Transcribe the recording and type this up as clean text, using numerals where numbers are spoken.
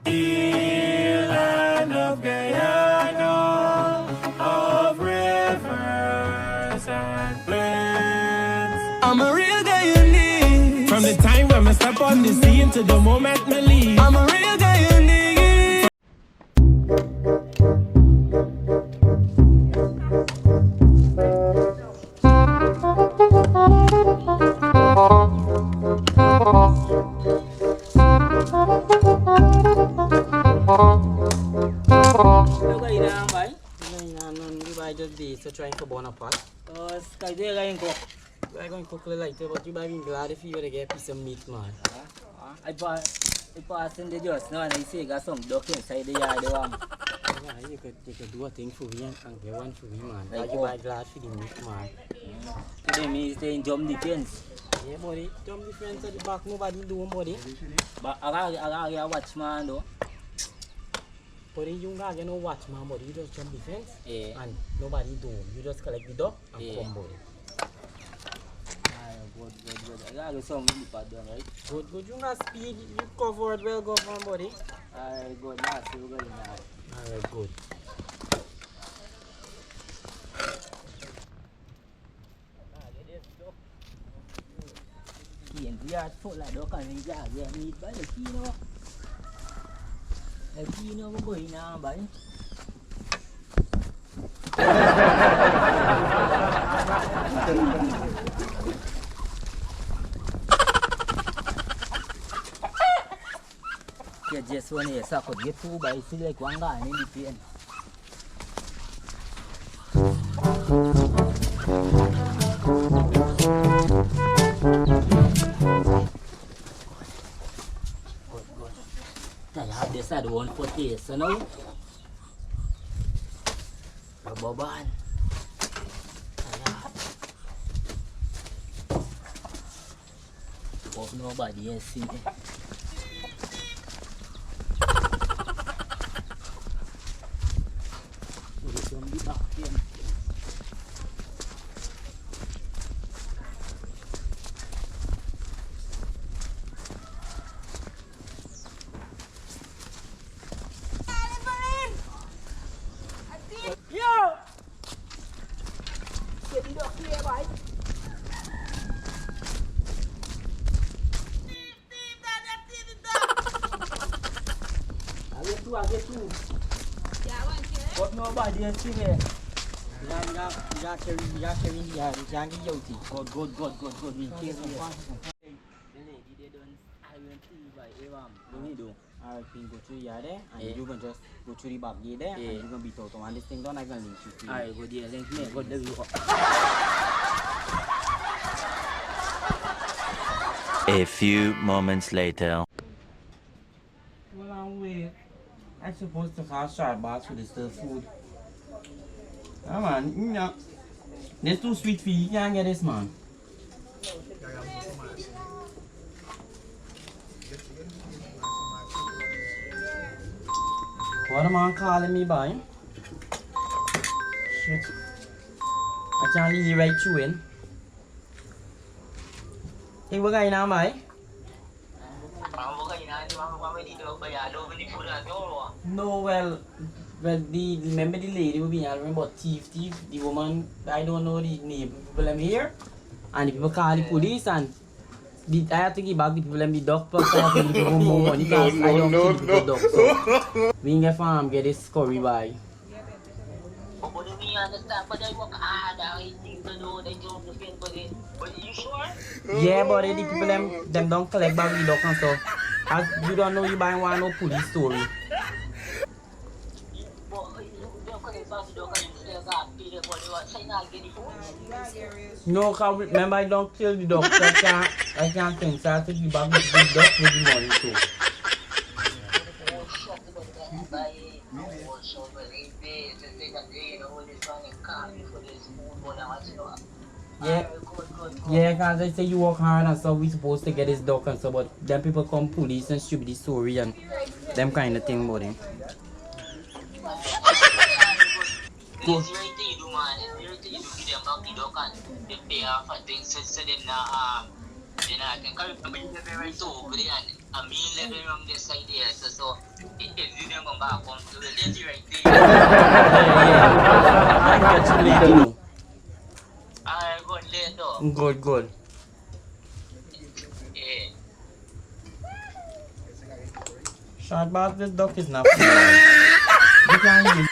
land of Guyana, of rivers and plains. I'm a real Guyanese. From the time when I step on the scene to the moment me leave, I'm a real Guyanese. So trying to burn a pot. Sky there going to cook. I going to cook a lighter, but you might be glad if you were to get a piece of meat, man. I pass in the just now and I say got some duck inside the yard. Yeah, you could do a thing for me and get one for me, man. Like you might glad for the meat, man. Today me staying jump defense. Yeah, buddy. Jump defense at the back, nobody do, buddy. But I got watch, man, though. But you gotta no watch, man, but you just jump defense and nobody do. You just collect the dog and come, buddy. Good. I gotta some really bad done, right? Good. You gotta speed. You cover it well, go on, buddy. Alright, good. Now, see what going now. Alright, good. We are full like dog and we got meat by the kilo. Lagi ni apa boy na bay? Ya just one ya sa ko get tu bay sila kuangga ni dipian. This ada one for this, ano? Bababan. Ayan. Hope nobody has seen it. I get two. But nobody has seen it. Ya carry, guilty. Good. We kill it. The lady, they don't, I went to by Evam. What do you do? I can go to the yard there, and you can just go to the back gate there, and you can beat out on this thing down, I can link you to you. Alright, good, yeah, link me, good, there we go. A few moments later. Well, I'm weird. I'm supposed to have short box for this food. Come on, you know. This too sweet for you. You can't get this, man. What am I calling me by? Shit. I can't leave you right through in. Hey, what guy now, mate? No, well, remember the lady we been remember thief, the woman, I don't know the name, people them here, and the people call the police, and I have to give back the people them the dog plus I have to give people more money because I don't kill the people dog, so we can get farm, get this curry by. Yeah, but the people them don't collect back the dog and stuff. As you don't know, you buy one no police story. No, cause remember I don't kill the dog, so I can't think, so I have to give back the dog with the money too. Yeah, cause I say you work hard and so we supposed to get this dog and so, but then people come police and shoot the story and them kind of thing about him. Cool. I catch you later, no? Good, good. Short boss, this duck is not for you. You can't give